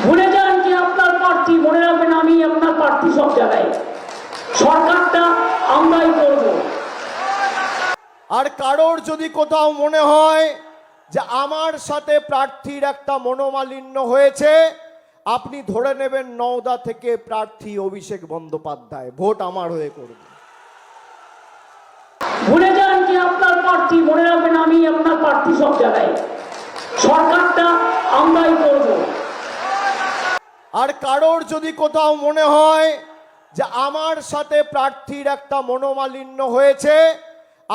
ভুলে যান যে আপনার প্রার্থী, মনে রাখবেন আমি আপনার প্রার্থী সব জায়গায়, সরকারটা আমরাই করব। আর কারোর যদি কোথাও মনে হয় যে আমার সাথে প্রার্থীর একটা মনোমালিন্য হয়েছে, আপনি ধরে নেবেন নওদা থেকে প্রার্থী অভিষেক বন্দ্যোপাধ্যায় ভোট আমার হয়ে করবে। ভুলে যান যে আপনার প্রার্থী, মনে রাখবেন আমি আপনার প্রার্থী সব জায়গায়, সরকারটা আমরাই করব। আর কারোর যদি কোথাও মনে হয় যে আমার সাথে প্রার্থীর একটা মনোমালিন্য হয়েছে,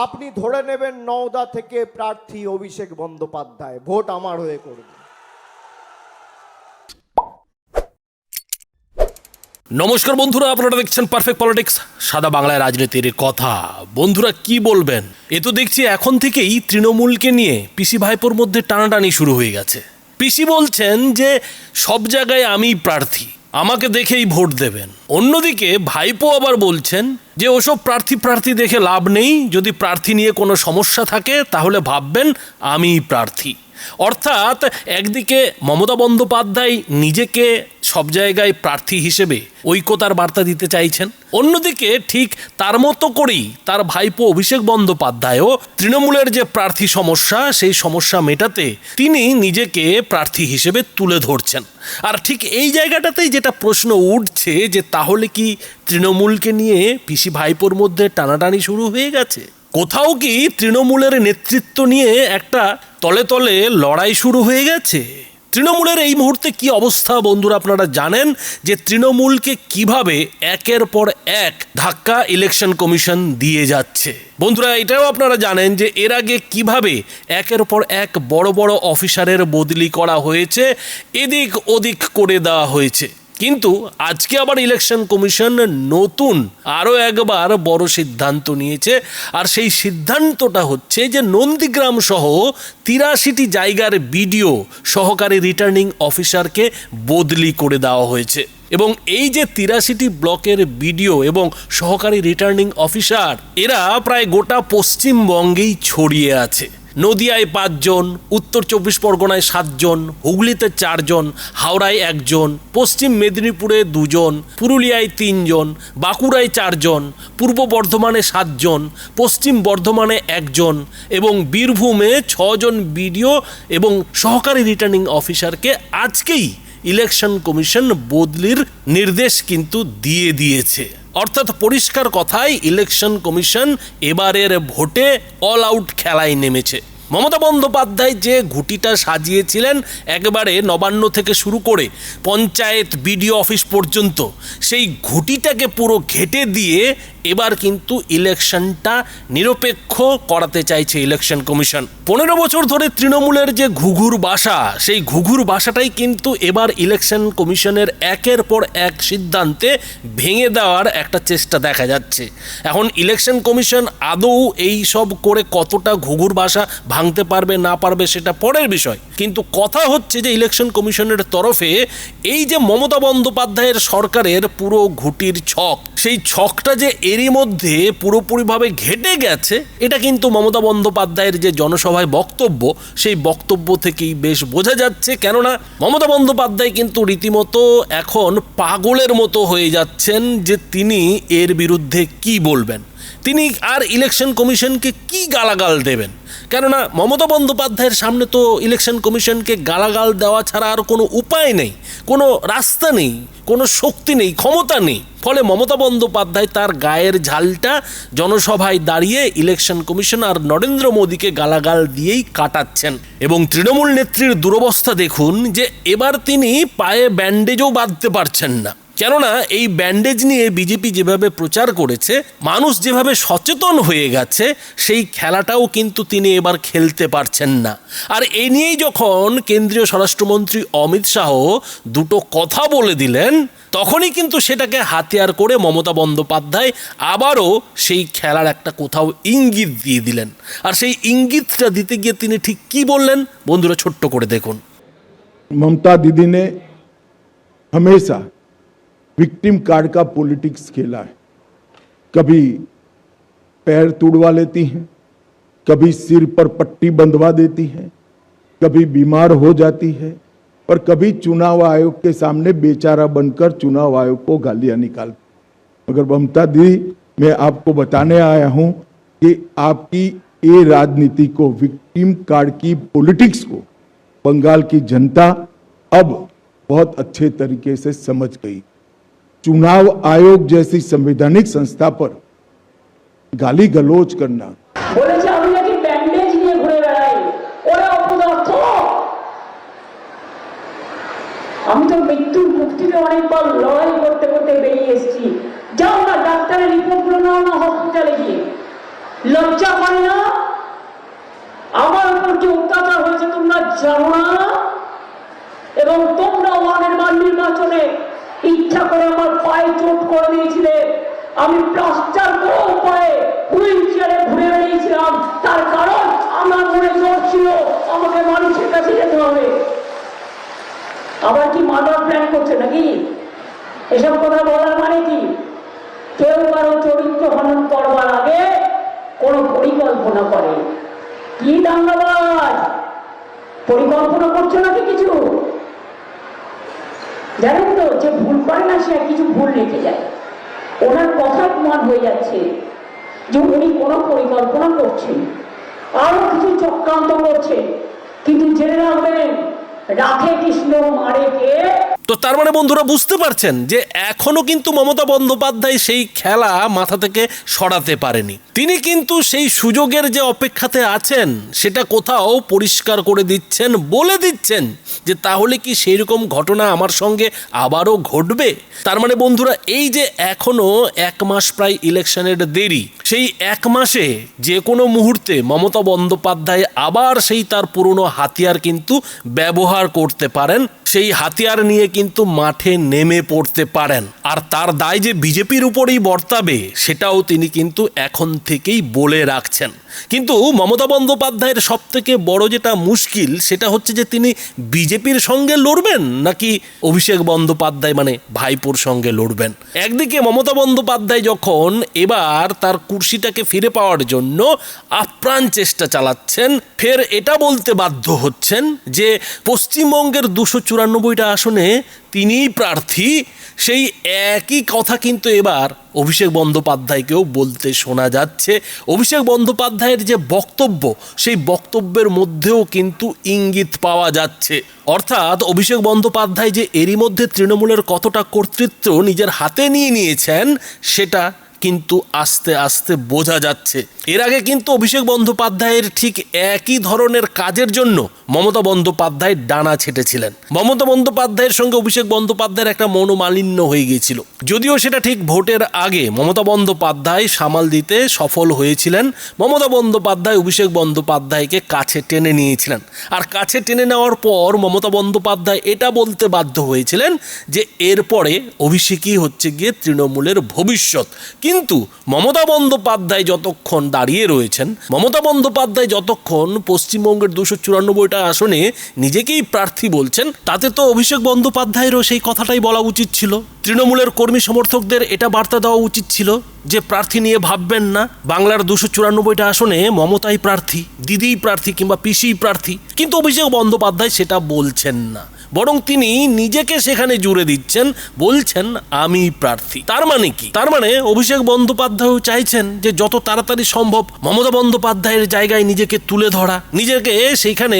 আপনি ধরে নেবেন নওদা থেকে প্রার্থী অভিষেক বন্দ্যোপাধ্যায় ভোট আমার হয়ে করবে। নমস্কার বন্ধুরা, আপনারা দেখছেন পারফেক্ট পলিটিক্স, সাদা বাংলায় রাজনীতির কথা। বন্ধুরা কি বলবেন, এ তো দেখছি এখন থেকেই তৃণমূলকে নিয়ে পিসি ভাইপোর মধ্যে টানাটানি শুরু হয়ে গেছে। পিসি বলছেন যে সব জায়গায় আমিই প্রার্থী, আমাকে দেখেই ভোট দেবেন। অন্যদিকে ভাইপো আবার বলছেন যে ওসব প্রার্থী দেখে লাভ নেই, যদি প্রার্থী নিয়ে কোনো সমস্যা থাকে তাহলে ভাববেন আমিই প্রার্থী। অর্থাৎ একদিকে মমতা বন্দ্যোপাধ্যায় নিজেকে সব জায়গায় প্রার্থী হিসেবে ঐক্যতার বার্তা দিতে চাইছেন, অন্যদিকে ঠিক তার মতো করেই তার ভাইপো অভিষেক বন্দ্যোপাধ্যায়ও তৃণমূলের যে প্রার্থী সমস্যা, সেই সমস্যা মেটাতে তিনি নিজেকে প্রার্থী হিসেবে তুলে ধরছেন। আর ঠিক এই জায়গাটাতেই যেটা প্রশ্ন উঠছে যে তাহলে কি তৃণমূলকে নিয়ে পিসি ভাইপোর মধ্যে টানাটানি শুরু হয়ে গেছে? কোথাও কি তৃণমূলের নেতৃত্ব নিয়ে একটা তলে তলে লড়াই শুরু হয়ে গেছে? তৃণমূলের এই মুহূর্তে কি অবস্থা বন্ধুরা আপনারা জানেন যে তৃণমূলকে কিভাবে একের পর এক ধাক্কা ইলেকশন কমিশন দিয়ে যাচ্ছে। বন্ধুরা এটাও আপনারা জানেন যে এর আগে কিভাবে একের পর এক বড় বড় অফিসারের বদলি করা হয়েছে, এদিক ওদিক করে দেওয়া হয়েছে। কিন্তু আজকে আবার ইলেকশন কমিশন নতুন আরও একবার বড় সিদ্ধান্ত নিয়েছে। আর সেই সিদ্ধান্তটা হচ্ছে যে নন্দীগ্রাম সহ ৮৩টি জায়গার বিডিও সহকারী রিটার্নিং অফিসারকে বদলি করে দেওয়া হয়েছে। এবং এই যে ৮৩টি ব্লকের বিডিও এবং সহকারী রিটার্নিং অফিসার, এরা প্রায় গোটা পশ্চিমবঙ্গেই ছড়িয়ে আছে। নদিয়ায় ৫ জন, উত্তর ২৪ পরগনায় ৭ জন, হুগলিতে ৪ জন, হাওড়ায় ১ জন, পশ্চিম মেদিনীপুরে ২ জন, পুরুলিয়ায় ৩ জন, বাঁকুড়ায় ৪ জন, পূর্ব বর্ধমানে ৭ জন, পশ্চিম বর্ধমানে ১ জন এবং বীরভূমে ৬ জন বিডিও এবং সহকারী রিটার্নিং অফিসারকে আজকেই ইলেকশন কমিশন বদলির নির্দেশ কিন্তু দিয়ে দিয়েছে। অর্থাৎ পরিষ্কার কথায় ইলেকশন কমিশন এবারের ভোটে অল আউট খেলায় নেমেছে। মমতা বন্দ্যোপাধ্যায় যে ঘুঁটিটা সাজিয়েছিলেন একেবারে নবান্ন থেকে শুরু করে পঞ্চায়েত বিডিও অফিস পর্যন্ত, সেই ঘুঁটিটাকে পুরো ঘেঁটে দিয়ে এবার কিন্তু ইলেকশনটা নিরপেক্ষ করাতে চাইছে ইলেকশন কমিশন। ১৫ বছর ধরে তৃণমূলের যে ঘুঘুর বাসা, সেই ঘুঘুর বাসাটাই কিন্তু এবার ইলেকশন কমিশনের একের পর এক সিদ্ধান্তে ভেঙে দেওয়ার একটা চেষ্টা দেখা যাচ্ছে। এখন ইলেকশন কমিশন আদৌ এই সব করে কতটা ঘুঘুর বাসা ভাঙতে পারবে না পারবে সেটা পরের বিষয়, কিন্তু কথা হচ্ছে যে ইলেকশন কমিশনের তরফে এই যে মমতা বন্দ্যোপাধ্যায়ের সরকারের পুরো ঘুঁটির ছক, সেই ছকটা যে এরই মধ্যে পুরোপুরিভাবে ঘেটে গেছে, এটা কিন্তু মমতা বন্দ্যোপাধ্যায়ের যে জনসভায় বক্তব্য, সেই বক্তব্য থেকেই বেশ বোঝা যাচ্ছে। কেননা মমতা বন্দ্যোপাধ্যায় কিন্তু রীতিমতো এখন পাগলের মতো হয়ে যাচ্ছেন যে তিনি এর বিরুদ্ধে কি বলবেন, তিনি আর ইলেকশন কমিশনকে কি গালাগাল দেবেন। কেননা মমতা বন্দ্যোপাধ্যায়ের সামনে তো ইলেকশন কমিশনকে গালাগাল দেওয়া ছাড়া আর কোনো উপায় নেই, কোনো রাস্তা নেই, কোনো শক্তি নেই, ক্ষমতা নেই। ফলে মমতা বন্দ্যোপাধ্যায় তার গায়ের ঝালটা জনসভায় দাঁড়িয়ে ইলেকশন কমিশন আর নরেন্দ্র মোদীকে গালাগাল দিয়েই কাটাচ্ছেন। এবং তৃণমূল নেত্রীর দুরবস্থা দেখুন যে এবার তিনি পায়ে ব্যান্ডেজও বাঁধতে পারছেন না। কেননা এই ব্যান্ডেজ নিয়ে বিজেপি যেভাবে প্রচার করেছে, মানুষ যেভাবে সচেতন হয়ে গেছে, সেই খেলাটাও কিন্তু তিনি এবার খেলতে পারছেন না। আর এই নিয়েই যখন কেন্দ্রীয় স্বরাষ্ট্রমন্ত্রী অমিত শাহ দুটো কথা বলে দিলেন, তখনই কিন্তু সেটাকে হাতিয়ার করে মমতা বন্দ্যোপাধ্যায় আবারও সেই খেলার একটা কোথাও ইঙ্গিত দিয়ে দিলেন। আর সেই ইঙ্গিতটা দিতে গিয়ে তিনি ঠিক কি বললেন বন্ধুরা ছোট্ট করে দেখুন। ममता दीदी ने हमेशा विक्टिम कार्ड का पॉलिटिक्स खेला है। कभी पैर तुड़वा लेती हैं, कभी सिर पर पट्टी बंधवा देती हैं, कभी बीमार हो जाती है और कभी चुनाव आयोग के सामने बेचारा बनकर चुनाव आयोग को गालियां निकाल। मगर ममता दीदी, मैं आपको बताने आया हूं कि आपकी ये राजनीति को, विक्टिम कार्ड की पॉलिटिक्स को बंगाल की जनता अब बहुत अच्छे तरीके से समझ गई। चुनाव आयोग जैसी संवैधानिक संस्था पर गाली गलौज करना, বলেছে আমি নাকি ব্যান্ডেজ নিয়ে ঘুরে বেড়াই, ওরা অপদার্থ। আমি তো মৃত্যুর মুখ থেকে অনেকবার লড়াই করতে করতে বেরিয়ে এসেছি। যাও না, ডাক্তারের রিপোর্ট গুলো নাও না হসপিটালে গিয়ে। লজ্জা করে না? আমার উপর যে অত্যাচার হয়েছে তোমরা জানো না? এবং তোমরা ওয়ানের বার নির্বাচনে ইচ্ছা করে আমার পায়ে চোট করে দিয়েছিলে। আমি প্লাস্টার করে পায়ে হুইল চেয়ারে ঘুরে বেরিয়েছিলাম, তার কারণ আমার মনে জোর ছিল আমাকে মানুষের কাছে যেতে হবে। আবার কি মার্ডার প্ল্যান করছে নাকি? এসব কথা বলার মানে কি? কেউ কারো চরিত্র হনন করবার আগে কোন পরিকল্পনা করে। কি দাঙ্গাবাজ, পরিকল্পনা করছো নাকি কিছু? জানেন তো, যে ভুল করে না সে কিছু ভুল রেখে যায়। ওনার কথা প্রমাণ হয়ে যাচ্ছে যে উনি কোনো পরিকল্পনা করছেন, আরো কিছু চক্রান্ত করছে। কিন্তু জেনে রাখবেন, রাধে কৃষ্ণ মারে কে। তো তার মানে বন্ধুরা বুঝতে পারছেন যে এখনো কিন্তু মমতা বন্দ্যোপাধ্যায় সেই খেলা মাথা থেকে সরাতে পারেনি। তিনি কিন্তু সেই সুযোগের যে অপেক্ষাতে আছেন সেটা কোথাও পরিষ্কার করে দিচ্ছেন, বলে দিচ্ছেন যে তাহলে কি সেই রকম ঘটনা আমার সঙ্গে আবারও ঘটবে। তার মানে বন্ধুরা, এই যে এখনো 1 মাস প্রায় ইলেকশনের দেরি, সেই 1 মাসে যে কোনো মুহূর্তে মমতা বন্দ্যোপাধ্যায় আবার সেই তার পুরনো হাতিয়ার কিন্তু ব্যবহার করতে পারেন। সেই হাতিয়ার নিয়ে কিন্তু মাঠে নেমে পড়তে পারেন। আর তার দায় যে বিজেপির উপরেই বর্তাবে সেটাও তিনি কিন্তু এখন থেকেই বলে রাখছেন। কিন্তু মমতা বন্দ্যোপাধ্যায়ের সব থেকে বড় যেটা মুশকিল সেটা হচ্ছে যে তিনি বিজেপির সঙ্গে লড়বেন নাকি অভিষেক বন্দ্যোপাধ্যায় মানে ভাইপোর সঙ্গে লড়বেন। একদিকে মমতা বন্দ্যোপাধ্যায় যখন এবার তার কুর্সিটাকে ফিরে পাওয়ার জন্য আপ্রাণ চেষ্টা চালাচ্ছেন, ফের এটা বলতে বাধ্য হচ্ছেন যে পশ্চিমবঙ্গের 294টা আসনে তিনিই প্রার্থী। সেই একই কথা কিন্তু এবার অভিষেক বন্দ্যোপাধ্যায়কেও বলতে শোনা যাচ্ছে। অভিষেক বন্দ্যোপাধ্যায়ের যে বক্তব্য, সেই বক্তব্যের মধ্যেও কিন্তু ইঙ্গিত পাওয়া যাচ্ছে। অর্থাৎ অভিষেক বন্দ্যোপাধ্যায় যে এরই মধ্যে তৃণমূলের কতটা কর্তৃত্ব নিজের হাতে নিয়ে নিয়েছেন সেটা কিন্তু আস্তে আস্তে বোঝা যাচ্ছে। এর আগে কিন্তু অভিষেক বন্দ্যোপাধ্যায়ের ঠিক একই ধরনের কাজের জন্য মমতা বন্দ্যোপাধ্যায় ডানা ছেটেছিলেন। মমতা বন্দ্যোপাধ্যায়ের সঙ্গে অভিষেক বন্দ্যোপাধ্যায়ের একটা মনোমালিন্য হয়ে গিয়েছিল। যদিও সেটা ঠিক ভোটের আগে মমতা বন্দ্যোপাধ্যায় সামাল দিতে সফল হয়েছিলেন। মমতা বন্দ্যোপাধ্যায় অভিষেক বন্দ্যোপাধ্যায়কে কাছে টেনে নিয়েছিলেন। আর কাছে টেনে নেওয়ার পর মমতা বন্দ্যোপাধ্যায় এটা বলতে বাধ্য হয়েছিলেন যে এরপরে অভিষেকই হচ্ছে গিয়ে তৃণমূলের ভবিষ্যৎ। কিন্তু মমতা বন্দ্যোপাধ্যায় যতক্ষণ দাঁড়িয়ে রয়েছেন, মমতা বন্দ্যোপাধ্যায় যতক্ষণ পশ্চিমবঙ্গের 294টা আসনে নিজেকেই প্রার্থী বলছেন, তাতে তো অভিষেক বন্দ্যোপাধ্যায়েরও সেই কথাটাই বলা উচিত ছিল। তৃণমূলের কর্মী সমর্থকদের এটা বার্তা দেওয়া উচিত ছিল যে প্রার্থী নিয়ে ভাববেন না, বাংলার 294টা আসনে মমতাই প্রার্থী, দিদিই প্রার্থী কিংবা পিসিই প্রার্থী। কিন্তু অভিষেক বন্দ্যোপাধ্যায় সেটা বলছেন না, বরং তিনি নিজেকে সেখানে জুড়ে দিচ্ছেন, বলছেন আমি প্রার্থী। তার মানে কি? তার মানে অভিষেক বন্দ্যোপাধ্যায়ও চাইছেন যে যত তাড়াতাড়ি সম্ভব মমতা বন্দ্যোপাধ্যায়ের জায়গায় নিজেকে তুলে ধরা, নিজেকে সেইখানে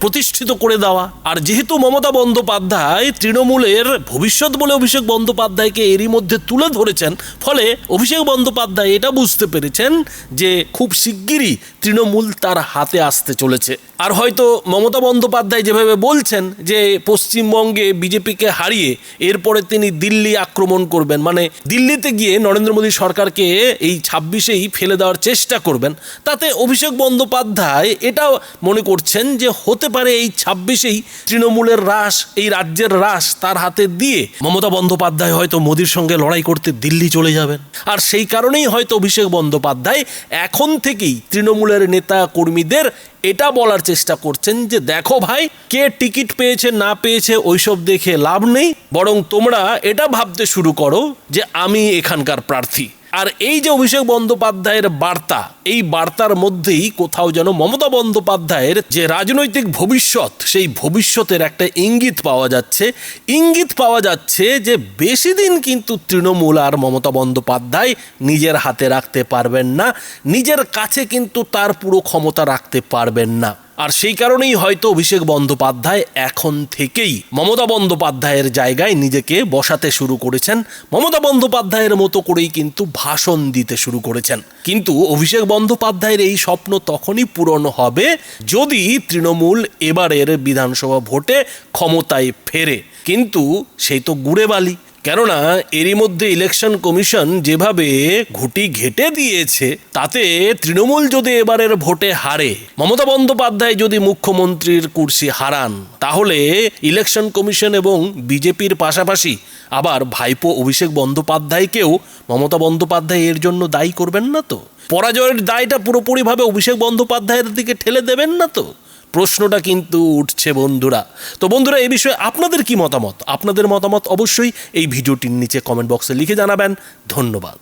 প্রতিষ্ঠিত করে দেওয়া। আর যেহেতু মমতা বন্দ্যোপাধ্যায় তৃণমূলের ভবিষ্যৎ বলে অভিষেক বন্দ্যোপাধ্যায়কে এরই মধ্যে তুলে ধরেছেন, ফলে অভিষেক বন্দ্যোপাধ্যায় এটা বুঝতে পেরেছেন যে খুব শিগগিরই তৃণমূল তার হাতে আসতে চলেছে। আর হয়তো মমতা বন্দ্যোপাধ্যায় যেভাবে বলছেন যে পশ্চিমবঙ্গে বিজেপিকে হারিয়ে এরপরে তিনি দিল্লি আক্রমণ করবেন, মানে দিল্লিতে গিয়ে নরেন্দ্র মোদী সরকারকে এই 26-এই ফেলে দেওয়ার চেষ্টা করবেন, তাতে অভিষেক বন্দ্যোপাধ্যায় এটা মনে করছেন যে হতে পারে এই 26-এই তৃণমূলের রাশ, এই রাজ্যের রাশ তার হাতে দিয়ে মমতা বন্দ্যোপাধ্যায় হয়তো মোদীর সঙ্গে লড়াই করতে দিল্লি চলে যাবেন। আর সেই কারণেই হয়তো অভিষেক বন্দ্যোপাধ্যায় এখন থেকেই তৃণমূলের নেতা কর্মীদের এটা বলার চেষ্টা করছেন যে দেখো ভাই, কে টিকিট পেয়েছে না পেয়েছে ওইসব দেখে লাভ নেই, বরং তোমরা এটা ভাবতে শুরু করো যে আমি এখানকার প্রার্থী। আর এই যে অভিষেক বন্দ্যোপাধ্যায়ের বার্তা, এই বার্তার মধ্যেই কোথাও যেন মমতা বন্দ্যোপাধ্যায়ের যে রাজনৈতিক ভবিষ্যৎ, সেই ভবিষ্যতের একটা ইঙ্গিত পাওয়া যাচ্ছে যে বেশি দিন কিন্তু তৃণমূল আর মমতা বন্দ্যোপাধ্যায় নিজের হাতে রাখতে পারবেন না, নিজের কাছে কিন্তু তার পুরো ক্ষমতা রাখতে পারবেন না। আর সেই কারণেই হয়তো অভিষেক বন্দ্যোপাধ্যায় এখন থেকেই মমতা বন্দ্যোপাধ্যায়ের জায়গায় নিজেকে বসাতে শুরু করেছেন, মমতা বন্দ্যোপাধ্যায়ের মতো করেই কিন্তু ভাষণ দিতে শুরু করেছেন। কিন্তু অভিষেক বন্দ্যোপাধ্যায়ের এই স্বপ্ন তখনই পূরণ হবে যদি তৃণমূল এবারের বিধানসভা ভোটে ক্ষমতায় ফেরে, কিন্তু সেই তো গুড়ে বালি। কেননা এরই মধ্যে ইলেকশন কমিশন যেভাবে ঘুঁটি ঘেঁটে দিয়েছে, তাতে তৃণমূল যদি এবারের ভোটে হারে, মমতা বন্দ্যোপাধ্যায় যদি মুখ্যমন্ত্রীর কুর্সি হারান, তাহলে ইলেকশন কমিশন এবং বিজেপির পাশাপাশি আবার ভাইপো অভিষেক বন্দ্যোপাধ্যায়কেও মমতা বন্দ্যোপাধ্যায় এর জন্য দায়ী করবেন না তো? পরাজয়ের দায়টা পুরোপুরিভাবে অভিষেক বন্দ্যোপাধ্যায়ের দিকে ঠেলে দেবেন না তো? প্রশ্নটা কিন্তু উঠছে বন্ধুরা। তো বন্ধুরা, এই বিষয়ে আপনাদের কি মতামত? আপনাদের মতামত অবশ্যই এই ভিডিওটির নিচে কমেন্ট বক্সে লিখে জানাবেন। ধন্যবাদ।